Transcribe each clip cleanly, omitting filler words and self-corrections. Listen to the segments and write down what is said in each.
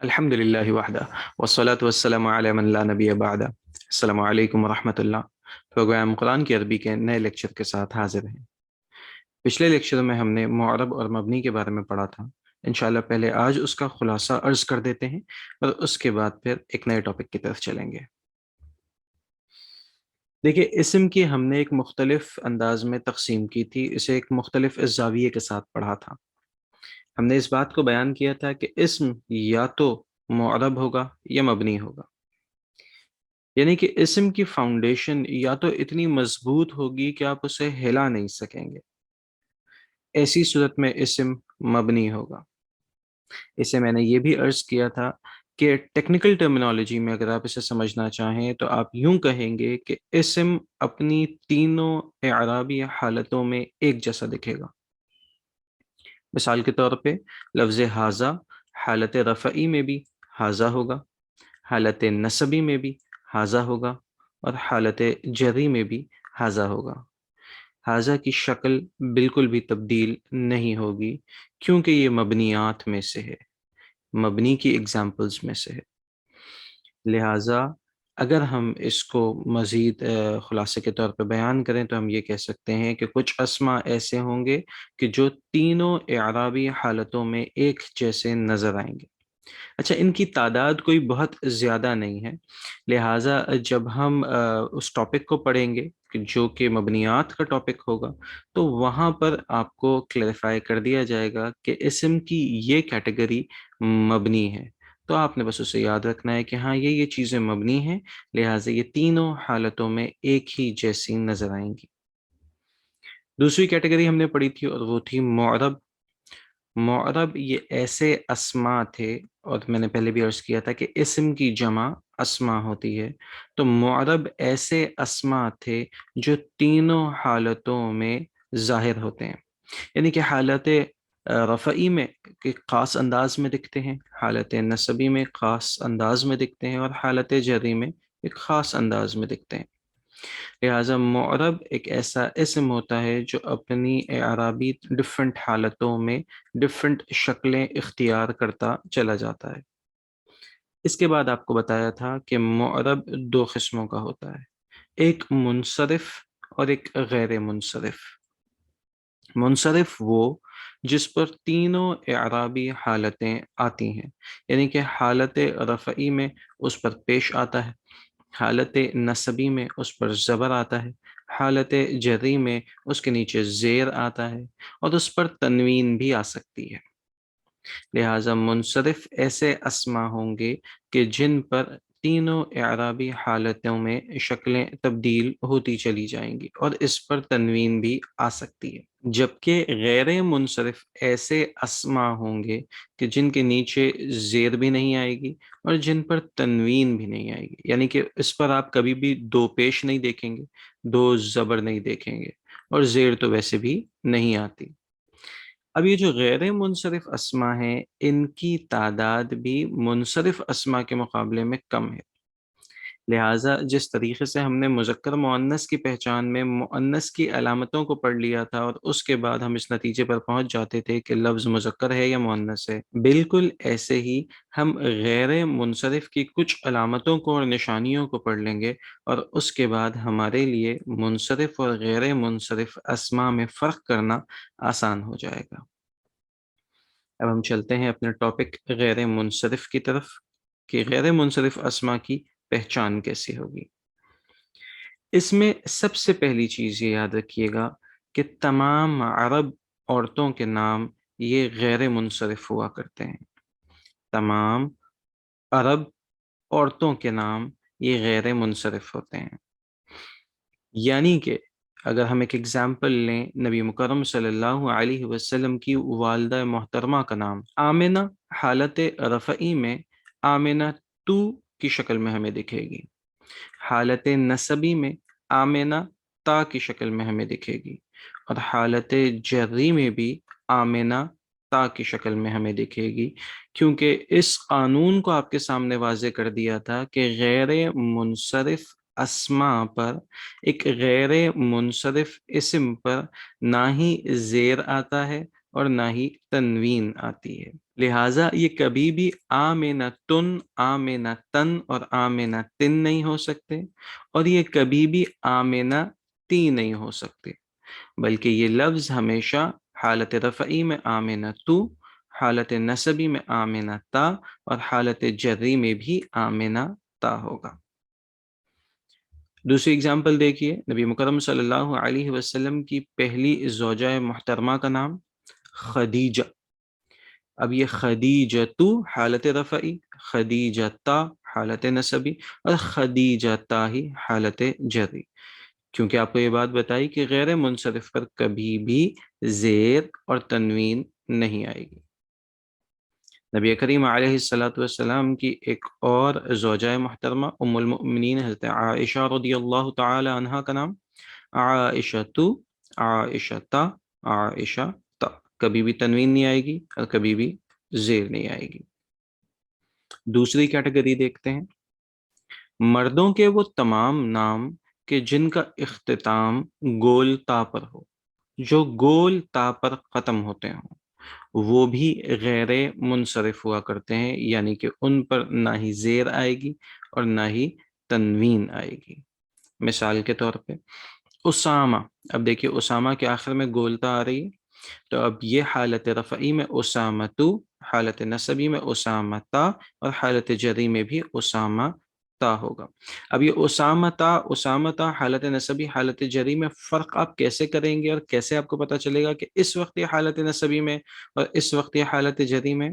الحمدللہ وحدہ والصلاة والسلام علی من لا نبی بعدہ۔ السلام علیکم ورحمۃ اللہ۔ پروگرام قرآن کی عربی کے نئے لیکچر کے ساتھ حاضر ہیں۔ پچھلے لیکچر میں ہم نے معرب اور مبنی کے بارے میں پڑھا تھا۔ انشاءاللہ پہلے آج اس کا خلاصہ عرض کر دیتے ہیں اور اس کے بعد پھر ایک نئے ٹاپک کی طرف چلیں گے۔ دیکھیں، اسم کی ہم نے ایک مختلف انداز میں تقسیم کی تھی، اسے ایک مختلف زاویے کے ساتھ پڑھا تھا۔ ہم نے اس بات کو بیان کیا تھا کہ اسم یا تو معرب ہوگا یا مبنی ہوگا، یعنی کہ اسم کی فاؤنڈیشن یا تو اتنی مضبوط ہوگی کہ آپ اسے ہلا نہیں سکیں گے، ایسی صورت میں اسم مبنی ہوگا۔ اسے میں نے یہ بھی عرض کیا تھا کہ ٹیکنیکل ٹرمینالوجی میں اگر آپ اسے سمجھنا چاہیں تو آپ یوں کہیں گے کہ اسم اپنی تینوں اعرابی حالتوں میں ایک جیسا دکھے گا۔ مثال کے طور پہ لفظ حاذا حالت رفعی میں بھی حاذا ہوگا، حالت نصبی میں بھی حاذا ہوگا، اور حالت جری میں بھی حاذا ہوگا۔ حاذا کی شکل بالکل بھی تبدیل نہیں ہوگی کیونکہ یہ مبنیات میں سے ہے، مبنی کی ایگزامپلز میں سے ہے۔ لہٰذا اگر ہم اس کو مزید خلاصے کے طور پہ بیان کریں تو ہم یہ کہہ سکتے ہیں کہ کچھ اسما ایسے ہوں گے کہ جو تینوں اعرابی حالتوں میں ایک جیسے نظر آئیں گے۔ اچھا، ان کی تعداد کوئی بہت زیادہ نہیں ہے، لہٰذا جب ہم اس ٹاپک کو پڑھیں گے کہ جو کہ مبنیات کا ٹاپک ہوگا تو وہاں پر آپ کو کلیریفائی کر دیا جائے گا کہ اسم کی یہ کیٹیگری مبنی ہے، تو آپ نے بس اسے یاد رکھنا ہے کہ ہاں یہ چیزیں مبنی ہیں، لہٰذا یہ تینوں حالتوں میں ایک ہی جیسی نظر آئیں گی۔ دوسری کیٹیگری ہم نے پڑھی تھی اور وہ تھی معرب۔ معرب یہ ایسے اسما تھے، اور میں نے پہلے بھی عرض کیا تھا کہ اسم کی جمع اسما ہوتی ہے، تو معرب ایسے اسما تھے جو تینوں حالتوں میں ظاہر ہوتے ہیں، یعنی کہ حالت رفعی میں ایک خاص انداز میں دکھتے ہیں، حالت نصبی میں خاص انداز میں دکھتے ہیں، اور حالت جری میں ایک خاص انداز میں دکھتے ہیں۔ لہٰذا معرب ایک ایسا اسم ہوتا ہے جو اپنی اعرابی ڈفرینٹ حالتوں میں ڈفرینٹ شکلیں اختیار کرتا چلا جاتا ہے۔ اس کے بعد آپ کو بتایا تھا کہ معرب دو قسموں کا ہوتا ہے، ایک منصرف اور ایک غیر منصرف۔ منصرف وہ جس پر تینوں اعرابی حالتیں آتی ہیں، یعنی کہ حالت رفعی میں اس پر پیش آتا ہے، حالت نصبی میں اس پر زبر آتا ہے، حالت جری میں اس کے نیچے زیر آتا ہے، اور اس پر تنوین بھی آ سکتی ہے۔ لہٰذا منصرف ایسے اسما ہوں گے کہ جن پر تینوں اعرابی حالتوں میں شکلیں تبدیل ہوتی چلی جائیں گی اور اس پر تنوین بھی آ سکتی ہے، جبکہ غیر منصرف ایسے اسما ہوں گے کہ جن کے نیچے زیر بھی نہیں آئے گی اور جن پر تنوین بھی نہیں آئے گی، یعنی کہ اس پر آپ کبھی بھی دو پیش نہیں دیکھیں گے، دو زبر نہیں دیکھیں گے، اور زیر تو ویسے بھی نہیں آتی۔ اب یہ جو غیر منصرف اسما ہیں ان کی تعداد بھی منصرف اسما کے مقابلے میں کم ہے۔ لہٰذا جس طریقے سے ہم نے مذکر مؤنث کی پہچان میں مؤنث کی علامتوں کو پڑھ لیا تھا اور اس کے بعد ہم اس نتیجے پر پہنچ جاتے تھے کہ لفظ مذکر ہے یا مؤنث ہے، بالکل ایسے ہی ہم غیر منصرف کی کچھ علامتوں کو اور نشانیوں کو پڑھ لیں گے اور اس کے بعد ہمارے لیے منصرف اور غیر منصرف اسما میں فرق کرنا آسان ہو جائے گا۔ اب ہم چلتے ہیں اپنے ٹاپک غیر منصرف کی طرف کہ غیر منصرف اسما کی پہچان کیسی ہوگی۔ اس میں سب سے پہلی چیز یہ یاد رکھیے گا کہ تمام عرب عورتوں کے نام یہ غیر منصرف ہوا کرتے ہیں۔ تمام عرب عورتوں کے نام یہ غیر منصرف ہوتے ہیں، یعنی کہ اگر ہم ایک ایگزامپل لیں، نبی مکرم صلی اللہ علیہ وسلم کی والدہ محترمہ کا نام آمنہ حالت رفعی میں آمنہ تو کی شکل میں ہمیں دکھے گی، حالت نصبی میں آمنہ تا کی شکل میں ہمیں دکھے گی، اور حالت جری میں بھی آمنہ تا کی شکل میں ہمیں دکھے گی، کیونکہ اس قانون کو آپ کے سامنے واضح کر دیا تھا کہ غیر منصرف اسما پر ایک غیر منصرف اسم پر نہ ہی زیر آتا ہے اور نہ ہی تنوین آتی ہے، لہٰذا یہ کبھی بھی آمنتن، آمنتن اور آمنتن نہیں ہو سکتے، اور یہ کبھی بھی آمنتی نہیں ہو سکتے، بلکہ یہ لفظ ہمیشہ حالت رفعی میں آمنتو، حالت نصبی میں آمنتا اور حالت جری میں بھی آمنتا ہوگا۔ دوسری اگزامپل دیکھیے، نبی مکرم صلی اللہ علیہ وسلم کی پہلی زوجہ محترمہ کا نام خدیجہ۔ اب یہ خدیجتو حالت رفعی، خدیجتا حالت نصبی اور خدیجتا ہی حالت جری، کیونکہ آپ کو یہ بات بتائی کہ غیر منصرف پر کبھی بھی زیر اور تنوین نہیں آئے گی۔ نبی کریم علیہ الصلاۃ والسلام کی ایک اور زوجہ محترمہ ام المؤمنین حضرت عائشہ رضی اللہ تعالی عنہا کا نام عائشۃ، عائشتا، عائشہ تا، کبھی بھی تنوین نہیں آئے گی اور کبھی بھی زیر نہیں آئے گی۔ دوسری کیٹیگری دیکھتے ہیں، مردوں کے وہ تمام نام کہ جن کا اختتام گول تا پر ہو، جو گول تا پر ختم ہوتے ہوں، وہ بھی غیر منصرف ہوا کرتے ہیں، یعنی کہ ان پر نہ ہی زیر آئے گی اور نہ ہی تنوین آئے گی۔ مثال کے طور پہ اسامہ، اب دیکھیے اسامہ کے آخر میں گولتا آ رہی ہے، تو اب یہ حالت رفعی میں اسامتو، حالت نصبی میں اسامتا اور حالت جری میں بھی اسامہ تا ہوگا۔ اب یہ اسامتا حالت نصبی حالت جری میں فرق آپ کیسے کریں گے اور کیسے آپ کو پتہ چلے گا کہ اس وقت یہ حالت نصبی میں اور اس وقت یہ حالت جری میں؟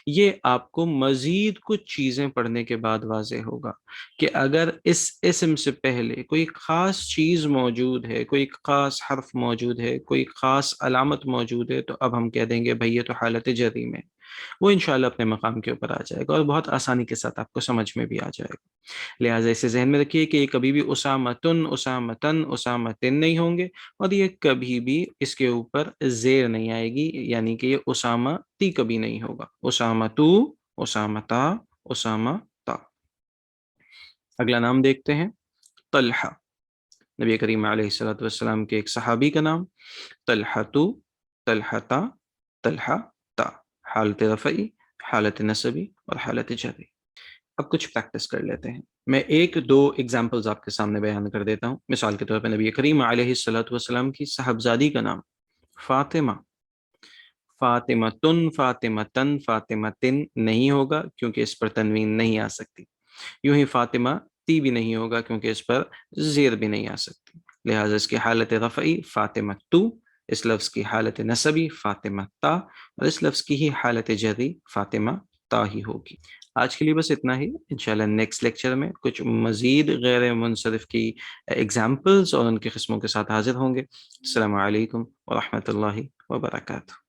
یہ آپ کو مزید کچھ چیزیں پڑھنے کے بعد واضح ہوگا کہ اگر اس اسم سے پہلے کوئی خاص چیز موجود ہے، کوئی خاص حرف موجود ہے، کوئی خاص علامت موجود ہے، تو اب ہم کہہ دیں گے بھئی یہ تو حالت جری میں، وہ انشاءاللہ اپنے مقام کے اوپر آ جائے گا اور بہت آسانی کے ساتھ آپ کو سمجھ میں بھی آ جائے گا۔ لہٰذا اسے ذہن میں رکھیے کہ یہ کبھی بھی اسامتن، اسامتن، اسامتن نہیں ہوں گے، اور یہ کبھی بھی اس کے اوپر زیر نہیں آئے گی، یعنی کہ یہ اسامہ تی کبھی نہیں ہوگا، اسامتو، اسامتا، اسامہ تا۔ اگلا نام دیکھتے ہیں، طلحہ۔ نبی کریم علیہ الصلوۃ والسلام کے ایک صحابی کا نام طلحۃ، طلحتا، طلحہ تا، حالت رفعی، حالت نصبی اور حالت جری۔ اب کچھ پریکٹس کر لیتے ہیں، میں ایک دو ایگزامپلز آپ کے سامنے بیان کر دیتا ہوں۔ مثال کے طور پر نبی کریم علیہ الصلوۃ والسلام کی صاحبزادی کا نام فاطمہ، فاطمتن، فاطمتن، فاطمتن نہیں ہوگا کیونکہ اس پر تنوین نہیں آ سکتی، یوں ہی فاطمہ تی بھی نہیں ہوگا کیونکہ اس پر زیر بھی نہیں آ سکتی، لہٰذا اس کی حالت رفعی فاطمتو، اس لفظ کی حالت نصبی فاطمہ تا اور اس لفظ کی ہی حالت جری فاطمہ تا ہی ہوگی۔ آج کے لیے بس اتنا ہی، انشاءاللہ نیکسٹ لیکچر میں کچھ مزید غیر منصرف کی ایگزامپلز اور ان کی قسموں کے ساتھ حاضر ہوں گے۔ السلام علیکم ورحمۃ اللہ وبرکاتہ۔